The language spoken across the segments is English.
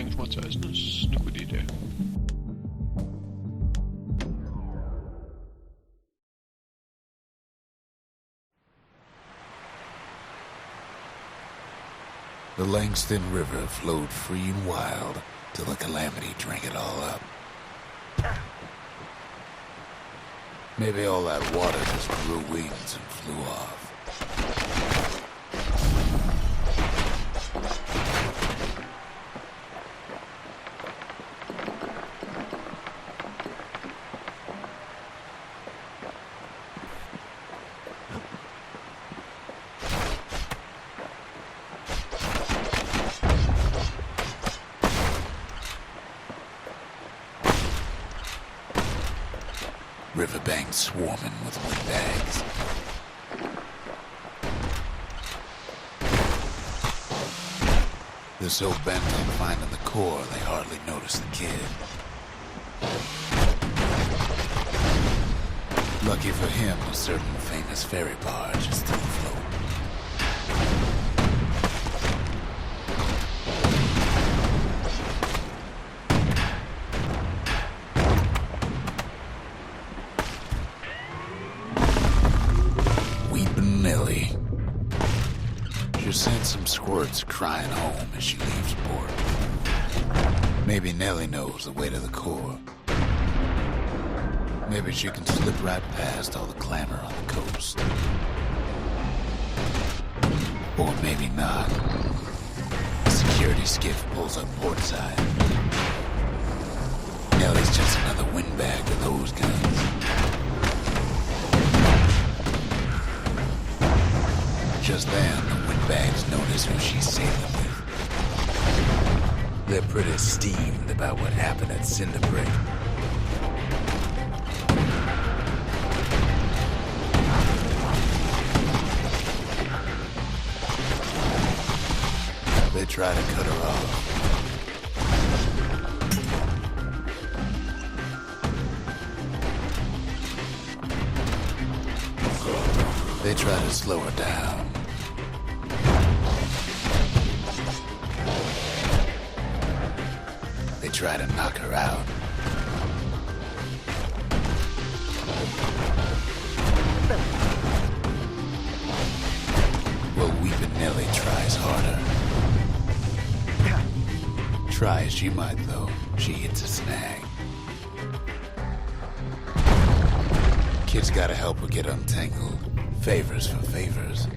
denke mal, das ist eine gute Idee. The Langston River flowed free and wild till the calamity drank it all up. Maybe all that water just grew wings and flew off. Riverbanks swarming with windbags. They're so bent on finding the core, they hardly notice the kid. Lucky for him, a certain famous ferry barge is still afloat. Sent some squirts crying home as she leaves port. Maybe Nellie knows the way to the core. Maybe she can slip right past all the clamor on the coast. Or maybe not. A security skiff pulls up portside. Nellie's just another windbag to those guns. Just then, bags notice who she's sailing with. They're pretty steamed about what happened at Cinderbreak. They try to cut her off. They try to slow her down. Try to knock her out. Well, Weepin' Nellie tries harder. Try as she might, though, she hits a snag. Kid's gotta help her get untangled. Favors for favors.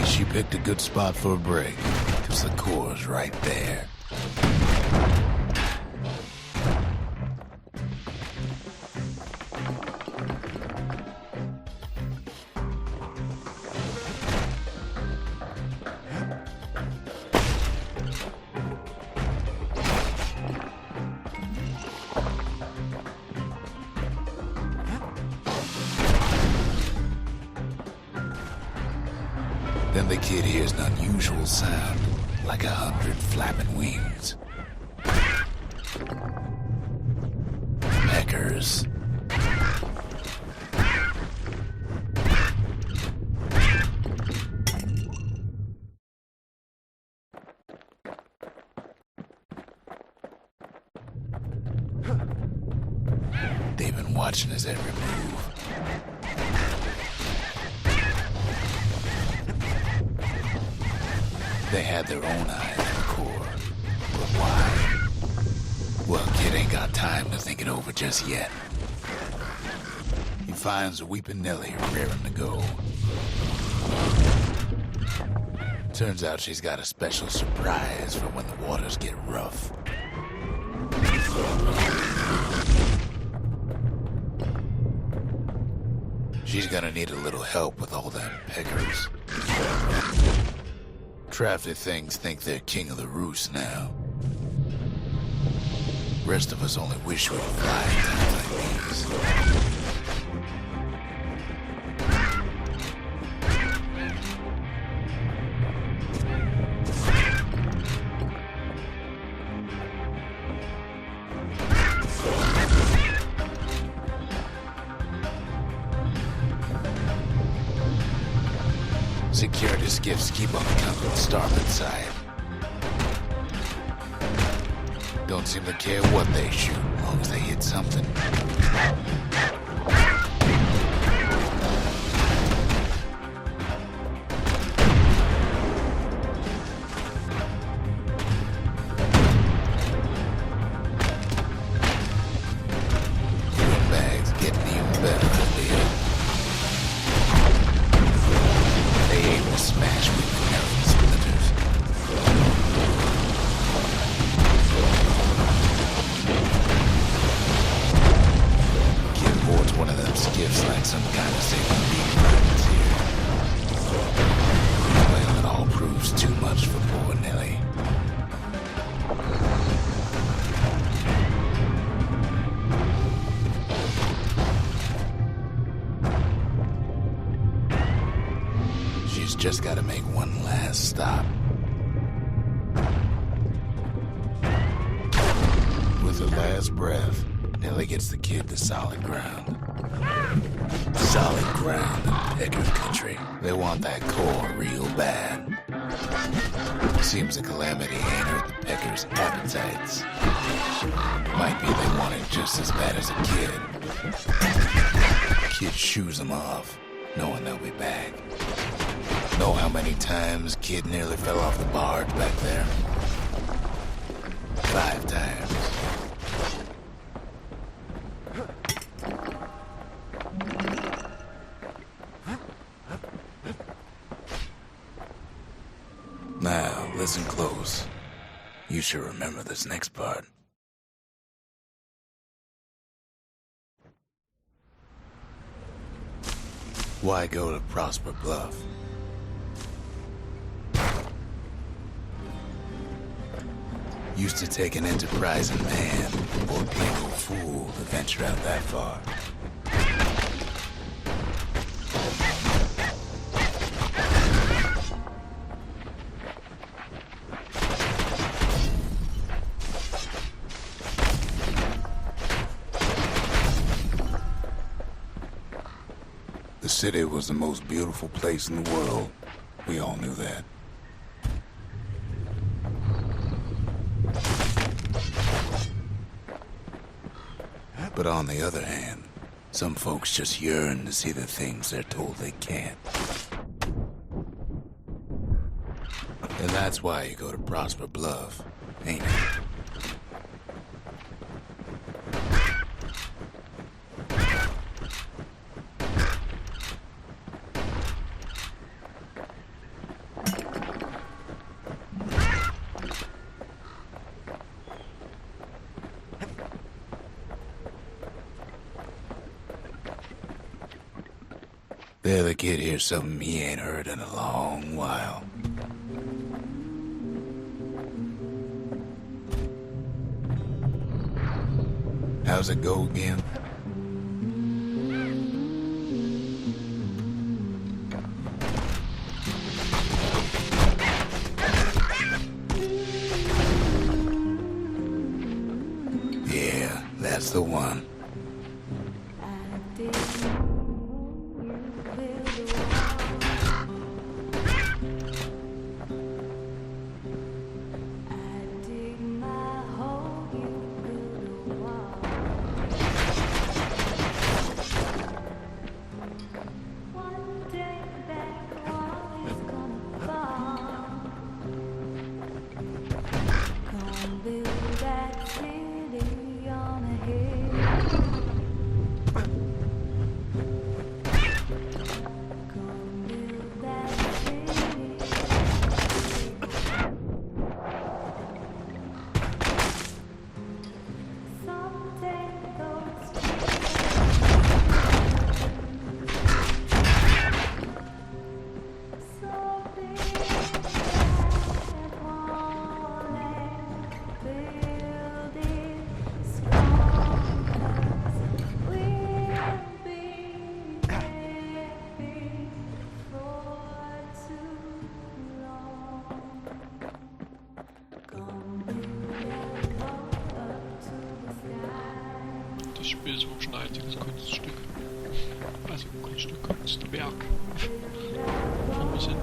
She picked a good spot for a break, because the core's right there. Then the kid hears an unusual sound, like 100 flapping wings. Peckers. They've been watching his every move. They had their own eye on the core. But why? Well, kid ain't got time to think it over just yet. He finds Weepin' Nellie raring to go. Turns out she's got a special surprise for when the waters get rough. She's gonna need a little help with all them peckers. Crafty things think they're king of the roost now. Rest of us only wish we could fly in times like these. Security skiffs keep on coming on the starboard side. Don't seem to care what they shoot, as long as they hit something. Bags getting even better than the They aim to smash with Nelly's splinters. Kid boards one of them skiffs like some kind of saving beam privateer. Well, it all proves too much for poor Nelly. She's just got to make one last stop. With her last breath, Nelly gets the kid to solid ground. Solid ground in Pecker country. They want that core real bad. Seems the calamity ain't hurt the Peckers' appetites. Might be they want it just as bad as a kid. Kid shoos them off, knowing they'll be back. Know how many times Kid nearly fell off the barge back there? 5 times. Now, listen close. You should remember this next part. Why go to Prosper Bluff? Used to take an enterprising man or a plain old fool to venture out that far. The city was the most beautiful place in the world. We all knew that. But on the other hand, some folks just yearn to see the things they're told they can't. And that's why you go to Prosper Bluff, ain't it? The other kid hears something he ain't heard in a long while. How's it go again? Yeah, that's the one. Das Spiel ist wirklich ein einziges Kunststück. Also Kunststück, Kunstwerk. Von mir sind.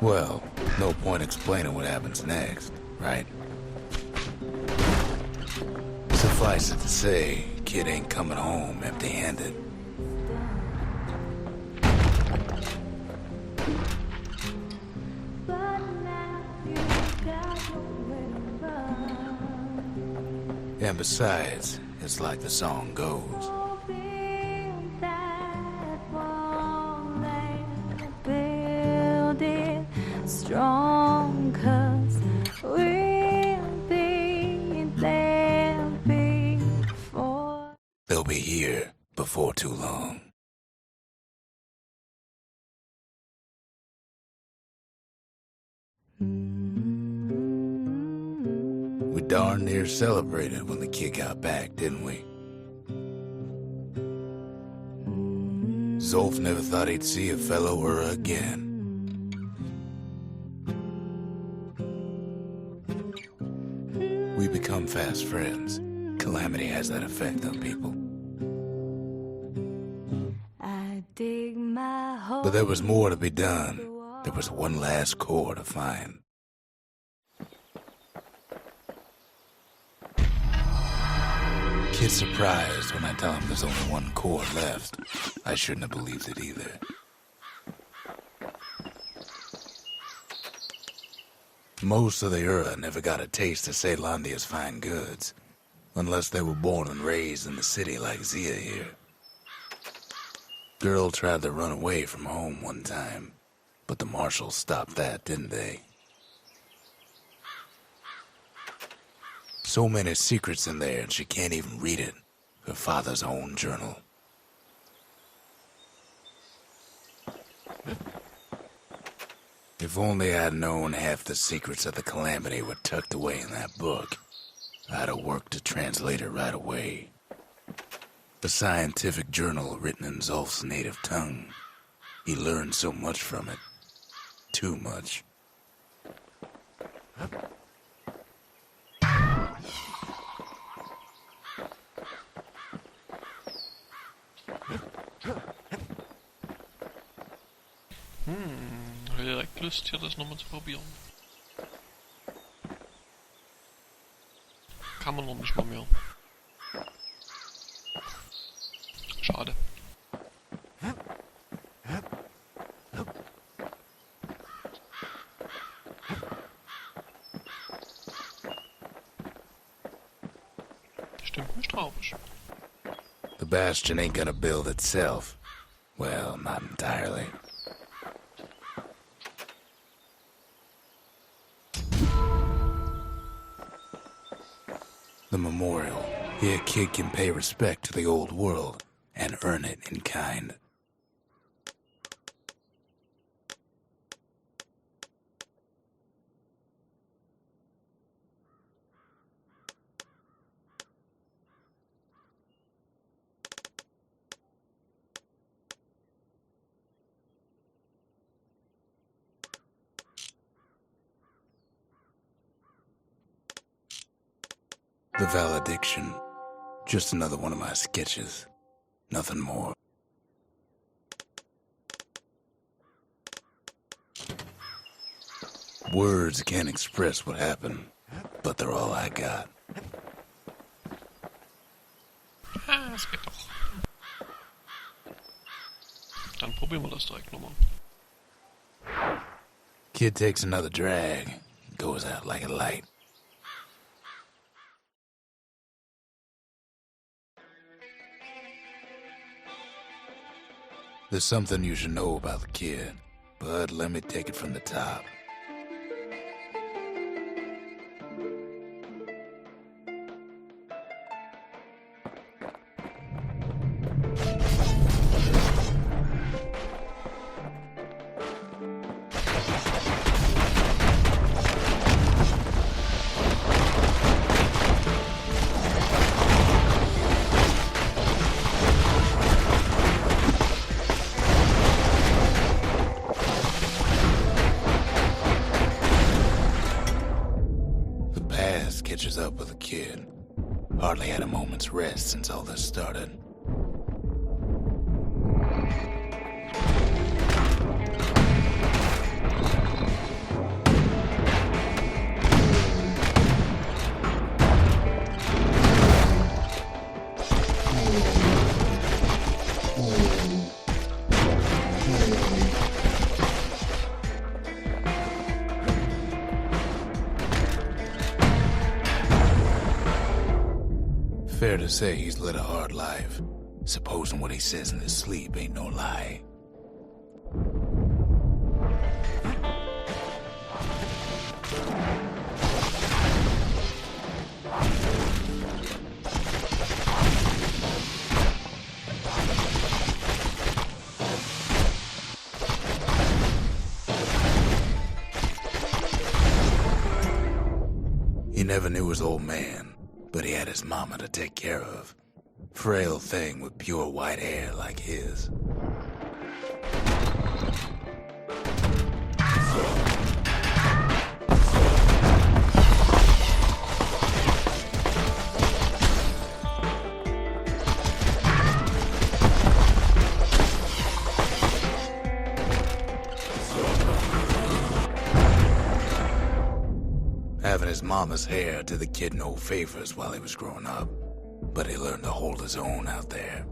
Well, no point explaining what happens next, right? Suffice it to say, kid ain't coming home empty-handed. And besides, it's like the song goes. Strong, 'cause we'll be there before. They'll be here before too long. We darn near celebrated when the kid got back, didn't we? Zolf never thought he'd see a fellow her again. We become fast friends. Calamity has that effect on people. I dig my hole. But there was more to be done. There was one last core to find. Kid's surprised when I tell him there's only one core left. I shouldn't have believed it either. Most of the Ura never got a taste of Caelondia's fine goods, unless they were born and raised in the city like Zia here. Girl tried to run away from home one time, but the marshals stopped that, didn't they? So many secrets in there, and she can't even read it. Her father's own journal. If only I'd known half the secrets of the Calamity were tucked away in that book, I'd have worked to translate it right away. A scientific journal written in Zolf's native tongue. He learned so much from it. Too much. Har jag direkt lust till det nochmal zu probieren. Kann man noch nicht mal mehr. Schade. Stimmt mich traurig. The Bastion ain't gonna build itself. Well, not entirely. The memorial. Here a kid can pay respect to the old world and earn it in kind. The valediction. Just another one of my sketches. Nothing more. Words can't express what happened, but they're all I got. Das geht doch. Dann probieren wir das direkt nochmal. Kid takes another drag, goes out like a light. There's something you should know about the kid, but let me take it from the top. Catches up with the kid. Hardly had a moment's rest since all this started. Fair to say he's led a hard life, supposing what he says in his sleep ain't no lie. He never knew his old man, but he had his mama to take care of. Frail thing with pure white hair like his. Having his mama's hair did the kid no favors while he was growing up, but he learned to hold his own out there.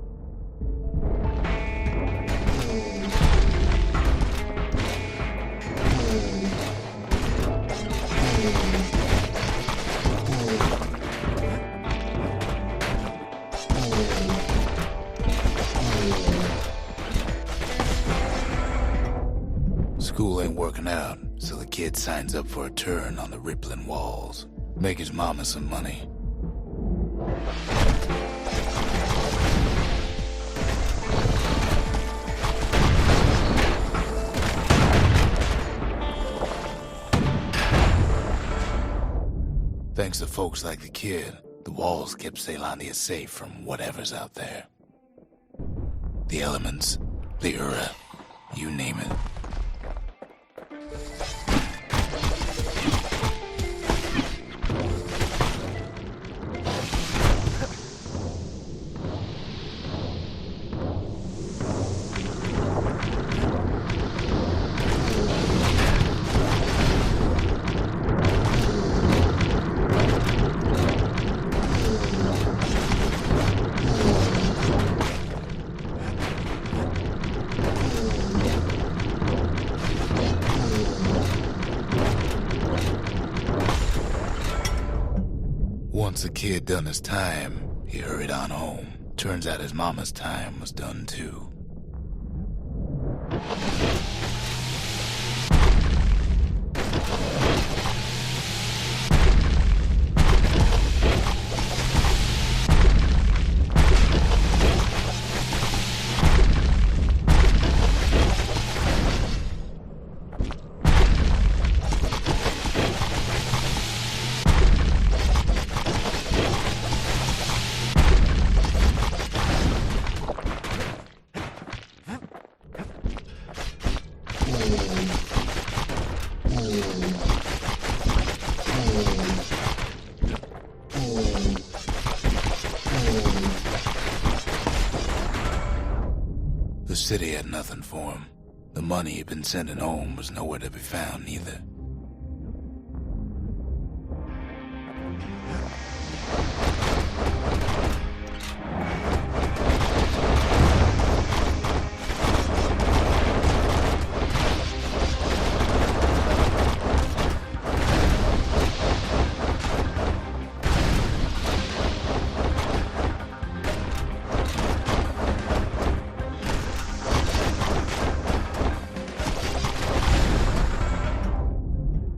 School ain't working out, so the kid signs up for a turn on the rippling walls. Make his mama some money. Thanks to folks like the kid, the walls kept Caelondia safe from whatever's out there. The elements, the Ura, you name it. Once the kid done his time, he hurried on home. Turns out his mama's time was done too. The city had nothing for him. The money he'd been sending home was nowhere to be found either.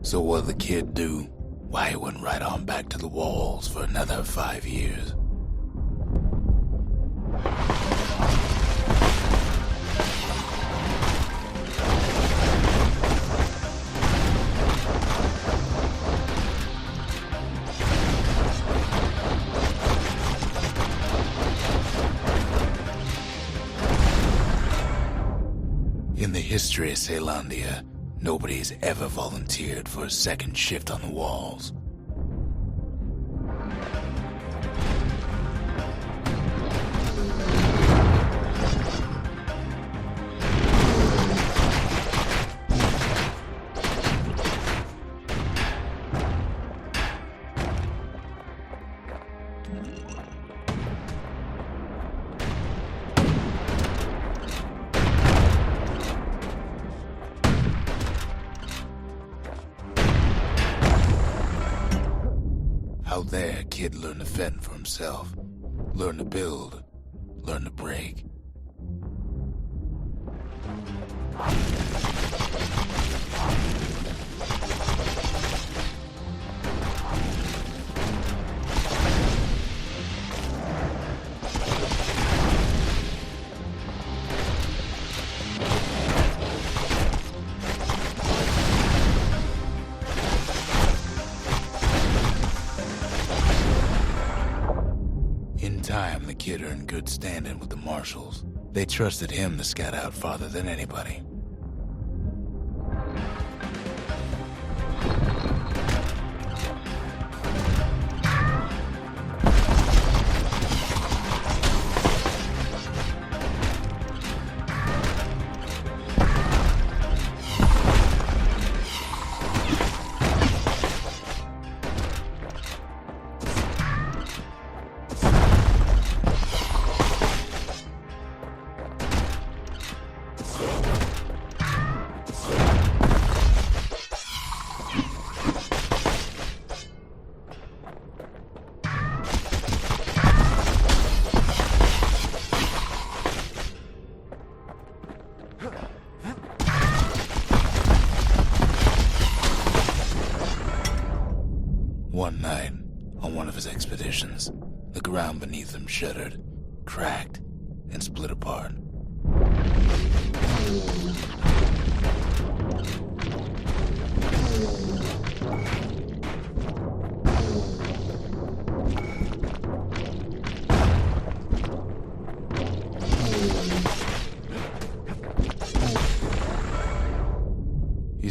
So what'd the kid do? Why, he went right on back to the walls for another 5 years. In the history of Caelondia, nobody's ever volunteered for a second shift on the walls. Out there, kid learned to fend for himself, learn to build, learn to break. In time, the kid earned good standing with the marshals. They trusted him to scout out farther than anybody. One night, on one of his expeditions, the ground beneath him shuddered, cracked, and split apart.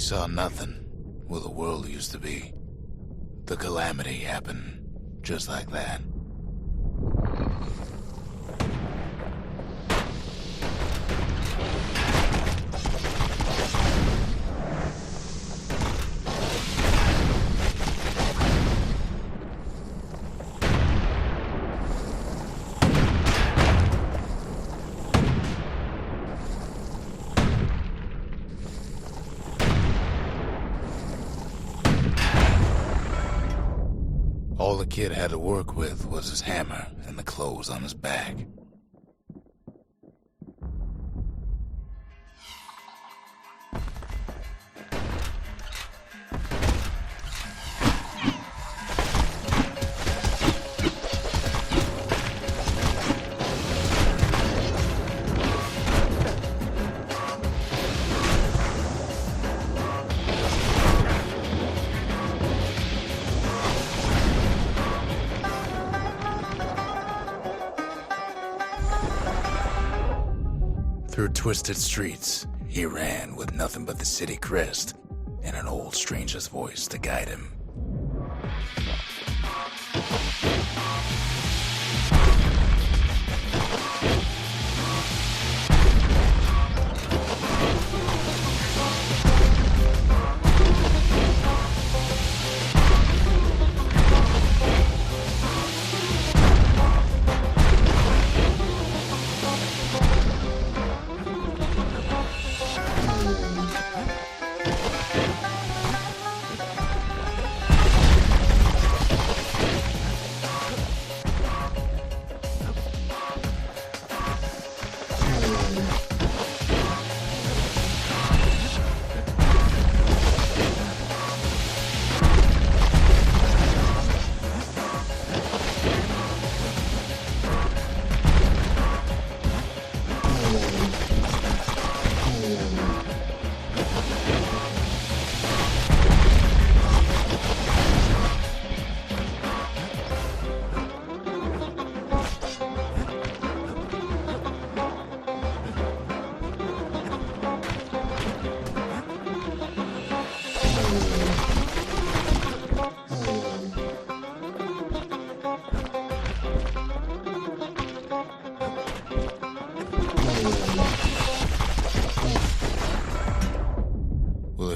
saw nothing where the world used to be. The calamity happened just like that. All the kid had to work with was his hammer and the clothes on his back. Through twisted streets, he ran with nothing but the city crest and an old stranger's voice to guide him.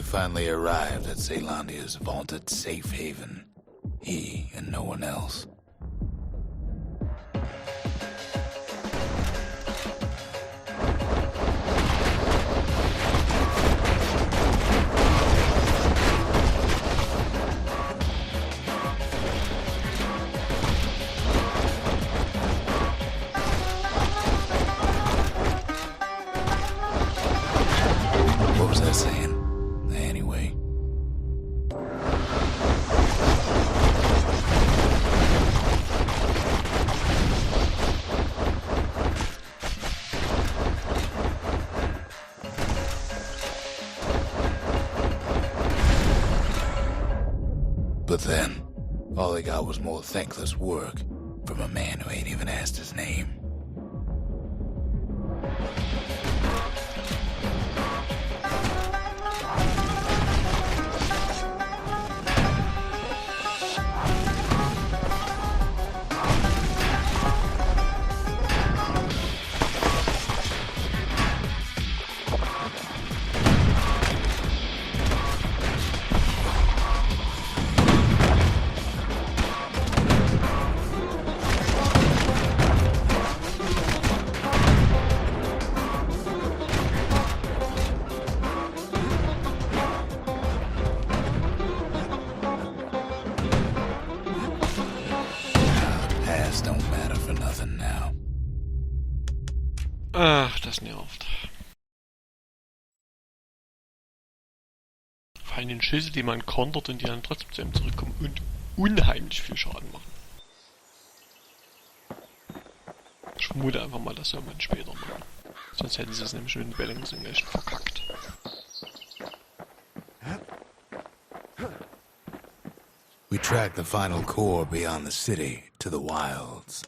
Finally arrived at Zealandia's vaunted safe haven. He and no one else. What was that saying? Anyway. But then, all he got was more thankless work from a man who ain't even asked his name. Don't matter for nothing now. Ach, das nervt. Vor allem den Schüsse, die man kontert und die dann trotzdem zu ihm zurückkommen und unheimlich viel Schaden machen. Ich vermute einfach mal, das soll man später machen. Sonst hätten sie es nämlich mit den Balancing echt verkackt. We tracked the final core beyond the city to the wilds.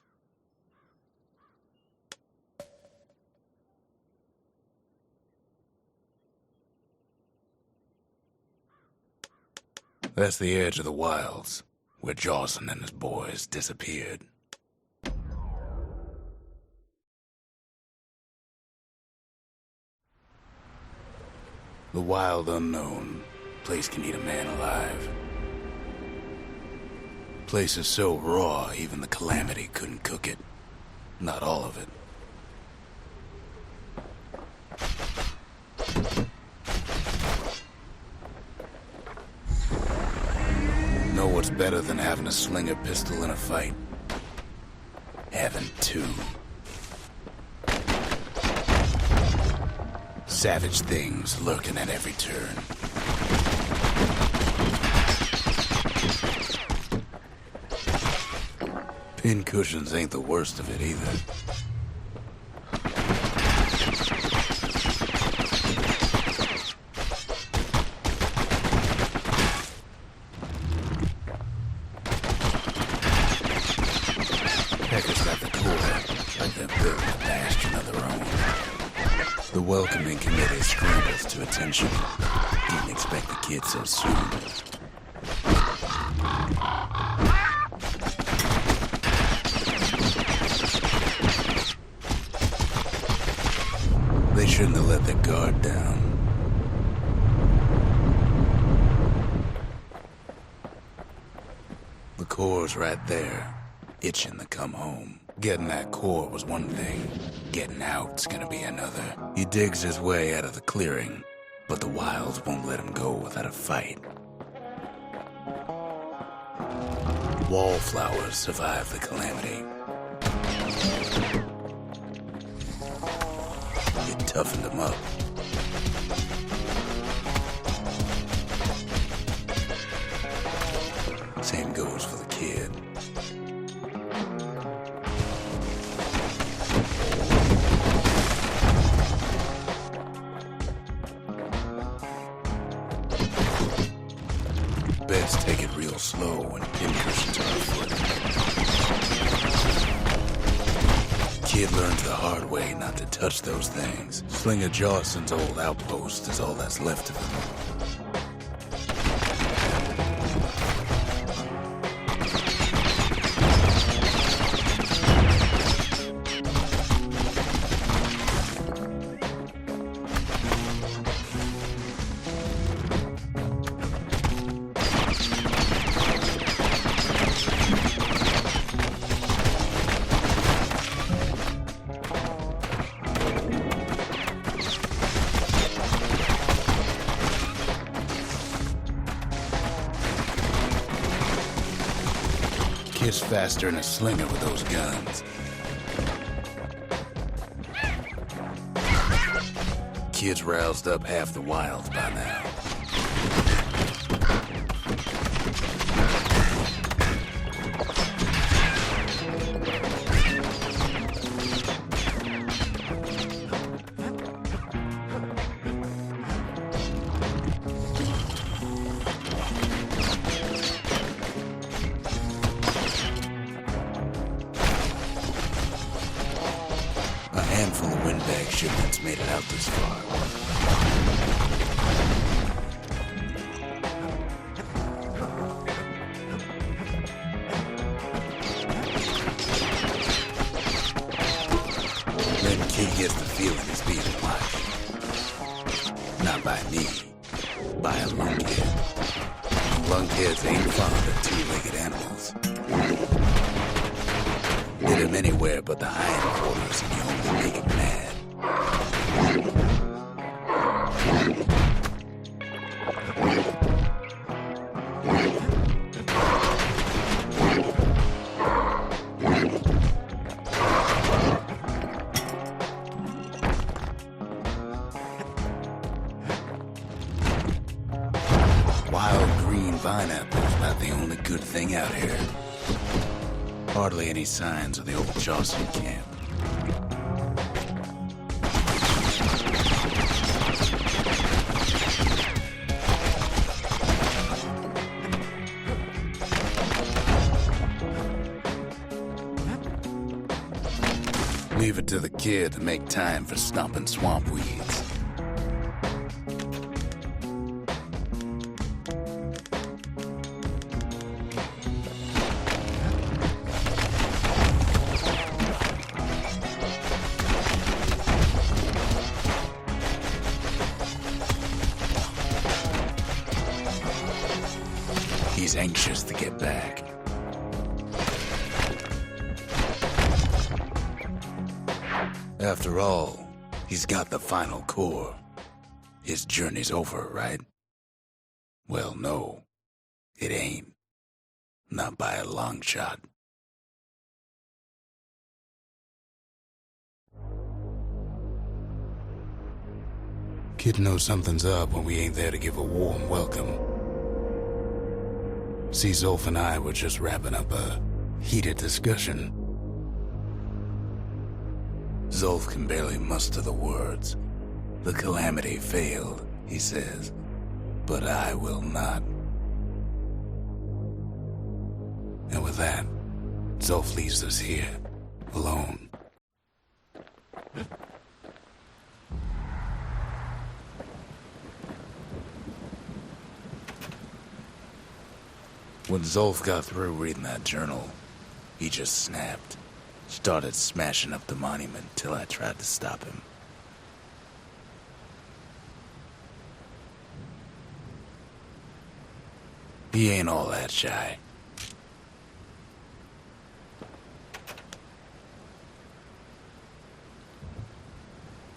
That's the edge of the wilds, where Jawson and his boys disappeared. The wild unknown. Place can eat a man alive. Place is so raw, even the Calamity couldn't cook it. Not all of it. Know what's better than having a slinger pistol in a fight? Having two. Savage things lurking at every turn. Pincushions ain't the worst of it either. Pecker's got the core, like they're built a bastion of their own. The welcoming committee scrambles to attention. Didn't expect the kid so soon. They shouldn't have let their guard down. The core's right there, itching to come home. Getting that core was one thing. Getting out's gonna be another. He digs his way out of the clearing, but the wilds won't let him go without a fight. Wallflowers survive the Calamity. It toughened him up. Same goes for the kid. Best take it real slow when pincushions are afoot. Kid learned the hard way not to touch those things. Slinger Jawson's old outpost is all that's left of him. Kid's faster than a slinger with those guns. Kid's roused up half the wilds by now. A handful of windbag shipments made it out this far. Then Kid gets the feeling he's being watched. Not by me, by a lunkhead. Lunkheads ain't fond of two-legged animals. Get him anywhere but the hindquarters and you only make him mad. Wild green pineapple's about the only good thing out here. Hardly any signs of the old Jawson camp. Leave it to the kid to make time for stomping swamp weeds. anxious to get back. After all, he's got the final core. His journey's over, right? Well, no, it ain't. Not by a long shot. Kid knows something's up when we ain't there to give a warm welcome. See, Zolf and I were just wrapping up a heated discussion. Zolf can barely muster the words. The calamity failed, he says, but I will not. And with that, Zolf leaves us here, alone. When Zolf got through reading that journal, he just snapped. Started smashing up the monument till I tried to stop him. He ain't all that shy.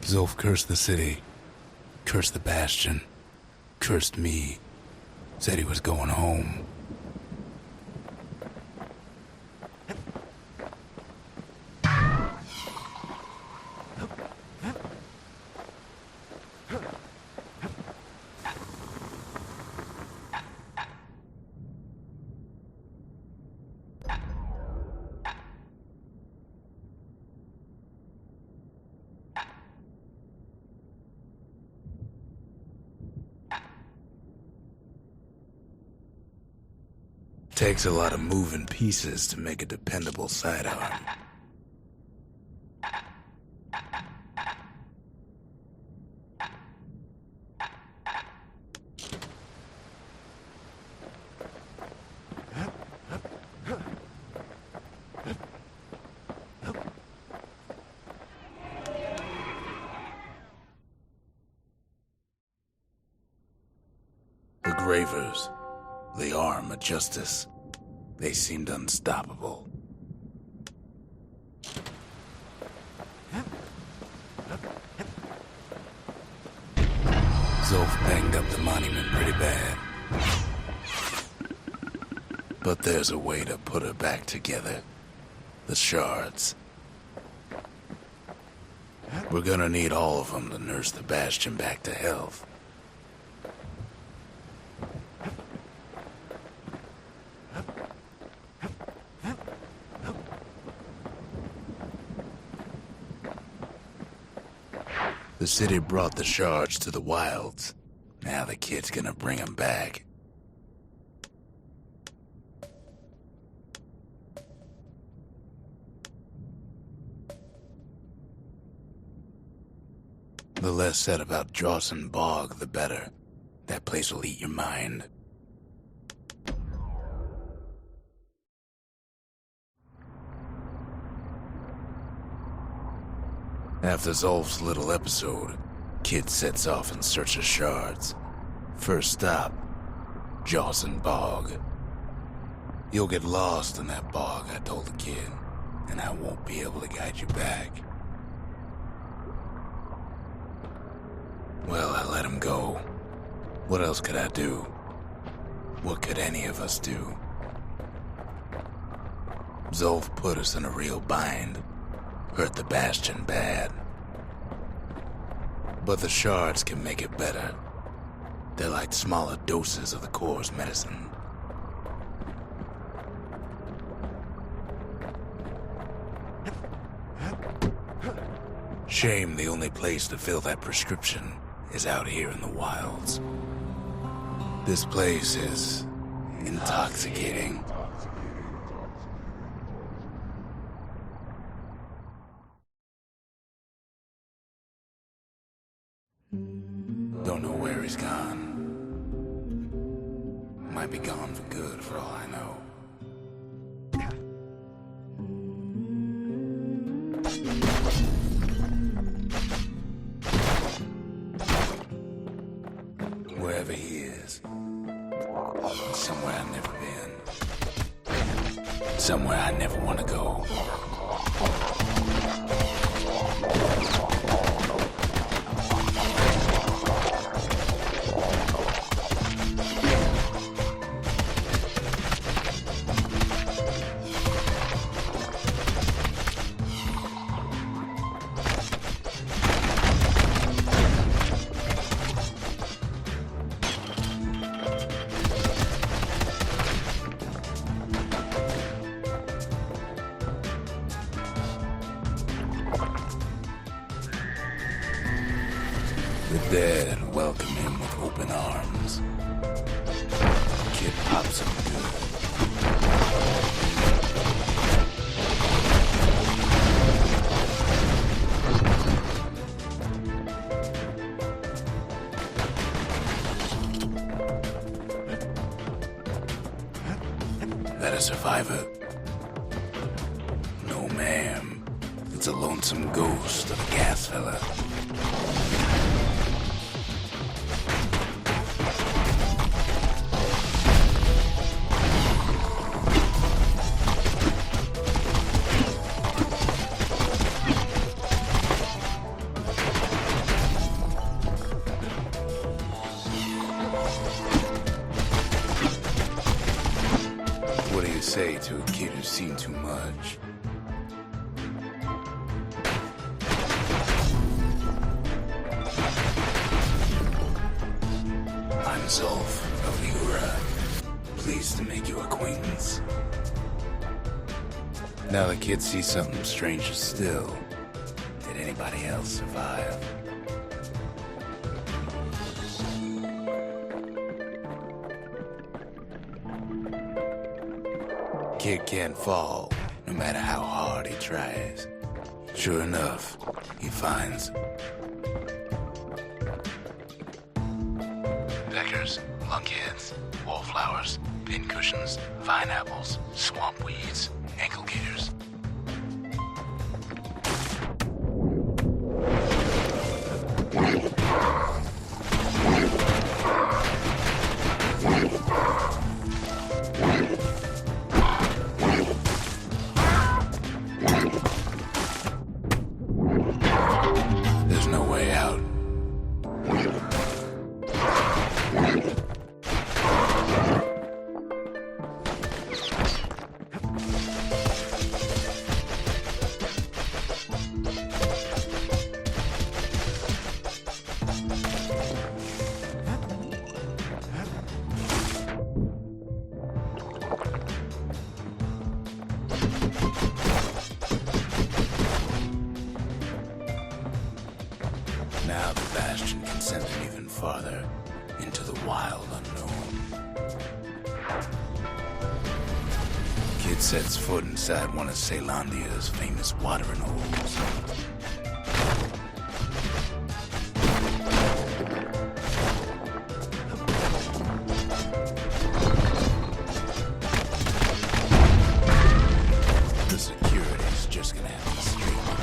Zolf cursed the city, cursed the Bastion, cursed me, said he was going home. Takes a lot of moving pieces to make a dependable sidearm. The Gravers, the arm of justice. They seemed unstoppable. Zolf banged up the monument pretty bad. But there's a way to put her back together. The shards. We're gonna need all of them to nurse the Bastion back to health. The city brought the shards to the wilds. Now the kid's gonna bring them back. The less said about Drawson Bog, the better. That place will eat your mind. After Zolf's little episode, Kid sets off in search of shards. First stop, Drawson Bog. You'll get lost in that bog, I told the kid, and I won't be able to guide you back. Well, I let him go. What else could I do? What could any of us do? Zolf put us in a real bind. Hurt the Bastion bad. But the shards can make it better. They're like smaller doses of the core's medicine. Shame the only place to fill that prescription is out here in the wilds. This place is intoxicating. Don't know where he's gone. Might be gone for good, for all I know. Wherever he is, somewhere I've never been. Somewhere I never want to go. The dead welcome him with open arms. Kid pops him good. That a survivor? No, ma'am. It's a lonesome ghost of a gas fella. What do you say to a kid who's seen too much? I'm Zolf of Ura. Pleased to make your acquaintance. Now the kid sees something stranger still. Did anybody else survive? Kid can't fall, no matter how hard he tries. Sure enough, he finds peckers, lunkheads, wallflowers, pincushions, vine apples, swamp weeds, ankle gaiters. There's no way out. Now the Bastion can send him even farther into the wild unknown. Kid sets foot inside one of Ceylondia's famous watering holes. The security's just gonna have to straighten him out.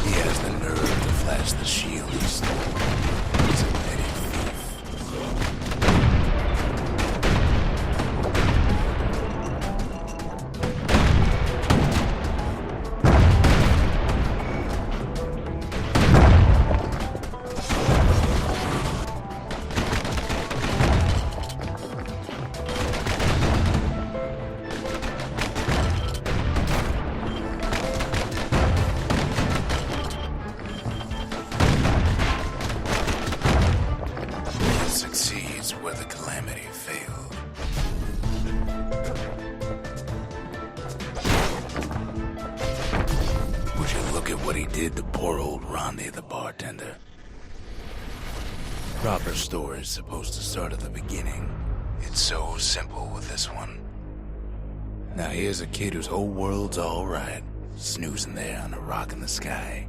He has the nerve to flash the shield he stole. He's a petty thief. He succeeds where the calamity failed. Would you look at what he did to poor old Rondi the bartender? Proper story is supposed to start at the beginning. It's so simple with this one. Now here's a kid whose whole world's alright, snoozing there on a rock in the sky.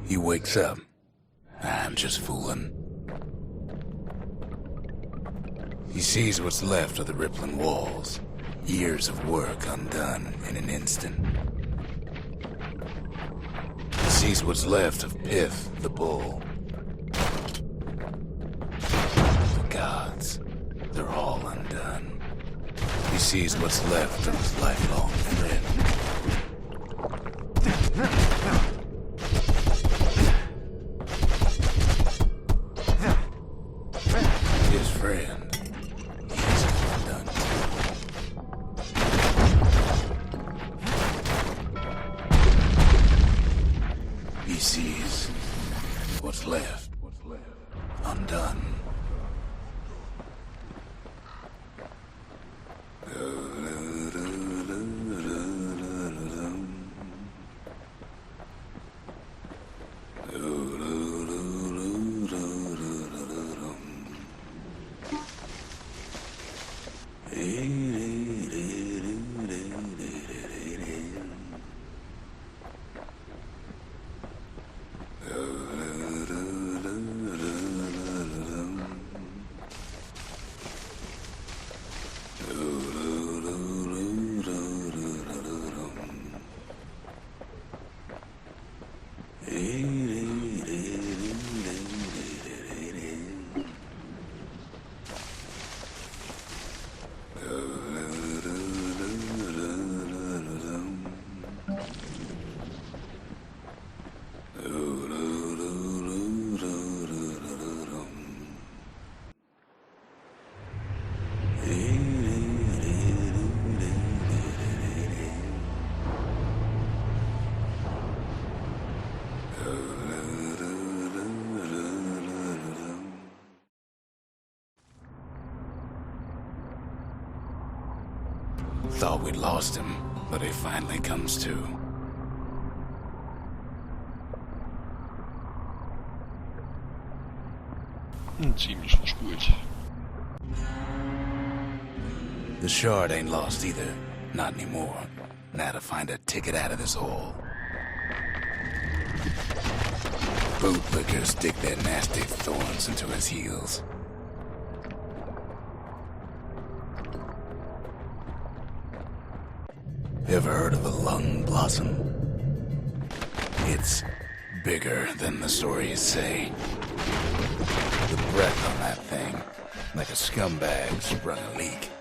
He wakes up. I'm just fooling. He sees what's left of the rippling walls. Years of work undone in an instant. sees what's left of Pith, the bull. The gods, they're all undone. He sees what's left of his lifelong friend. His friend, he's undone. He sees what's left undone. Thought we'd lost him, but he finally comes to. Ziemlich verspult. The shard ain't lost either. Not anymore. Now to find a ticket out of this hole. Bootlickers stick their nasty thorns into his heels. Ever heard of a lung blossom? It's bigger than the stories say. The breath on that thing, like a scumbag sprung a leak.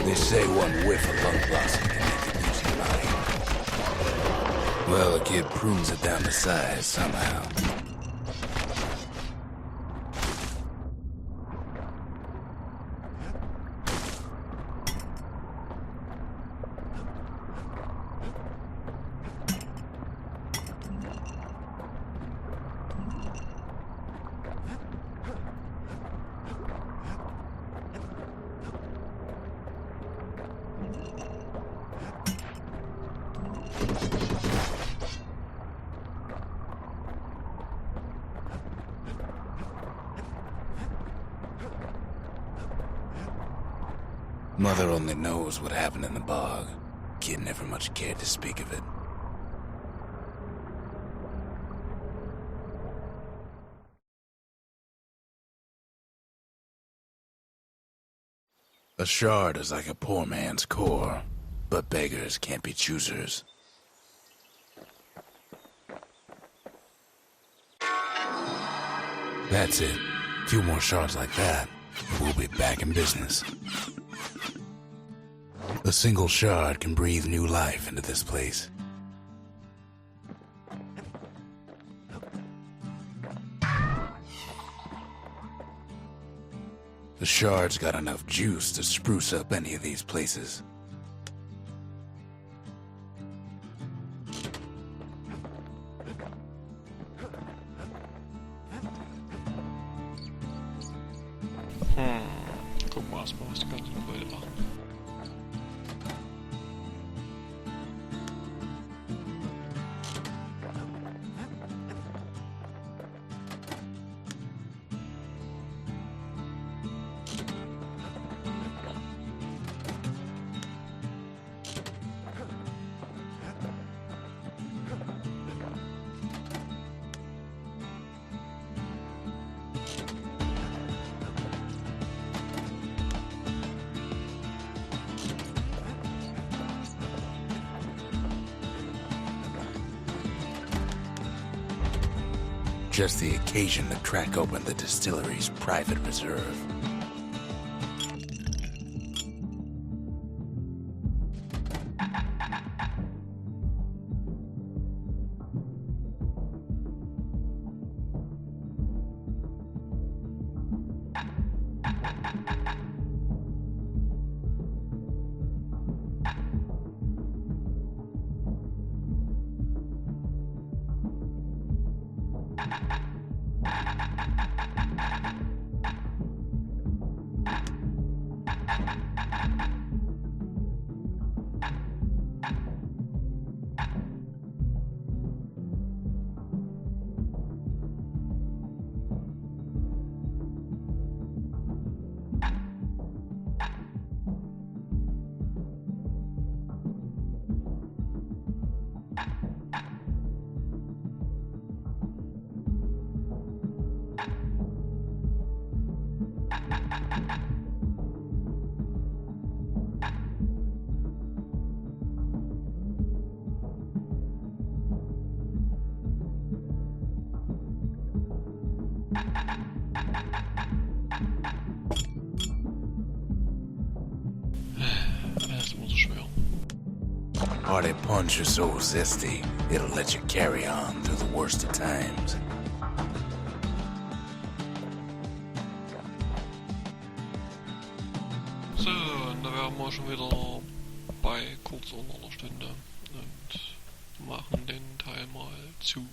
They say one whiff of lung blossom can make you lose your mind. Well, the kid prunes it down to size somehow. Mother only knows what happened in the bog. Kid never much cared to speak of it. A shard is like a poor man's core, but beggars can't be choosers. That's it. A few more shards like that, and we'll be back in business. A single shard can breathe new life into this place. The shard's got enough juice to spruce up any of these places. Gucken wir erstmal, was die ganzen Leute machen. Just the occasion to crack open the distillery's private reserve. Das ist immer so schwer. Party punch is so zesty, it'll let you carry on through the worst of times. So, und da wären wir schon wieder bei kurz unter einer Stunde und machen den Teil mal zu.